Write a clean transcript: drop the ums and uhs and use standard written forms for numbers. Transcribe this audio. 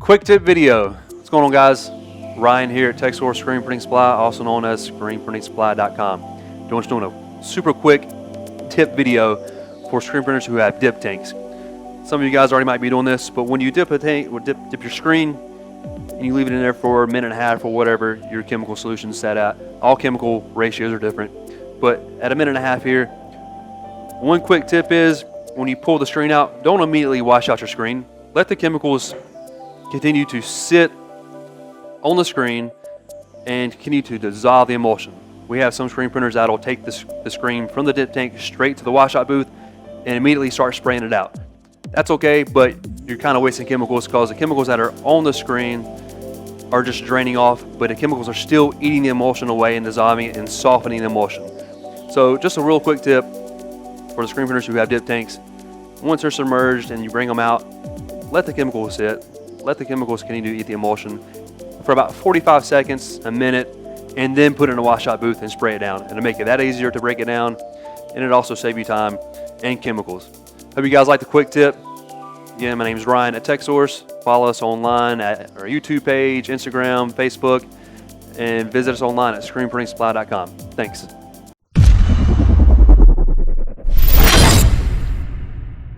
Quick tip video. What's going on, guys? Ryan here at Texsource Screen Printing Supply, also known as screenprintingsupply.com. Just doing a super quick tip video for screen printers who have dip tanks. Some of you guys already might be doing this, but when you dip a tank or dip your screen and you leave it in there for a minute and a half or whatever your chemical solution is set at, all chemical ratios are different, but at a minute and a half here, one quick tip is when you pull the screen out, don't immediately wash out your screen. Let the chemicals continue to sit on the screen and continue to dissolve the emulsion. We have some screen printers that will take the screen from the dip tank straight to the washout booth and immediately start spraying it out. That's okay, but you're kind of wasting chemicals because the chemicals that are on the screen are just draining off, but the chemicals are still eating the emulsion away and dissolving it and softening the emulsion. So just a real quick tip for the screen printers who have dip tanks: once they're submerged and you bring them out, let the chemicals sit. Let the chemicals continue to eat the emulsion for about 45 seconds, a minute, and then put it in a washout booth and spray it down. It'll make it that easier to break it down, and it also save you time and chemicals. Hope you guys like the quick tip. Again, my name is Ryan at Texsource. Follow us online at our YouTube page, Instagram, Facebook, and visit us online at screenprintingsupply.com. Thanks.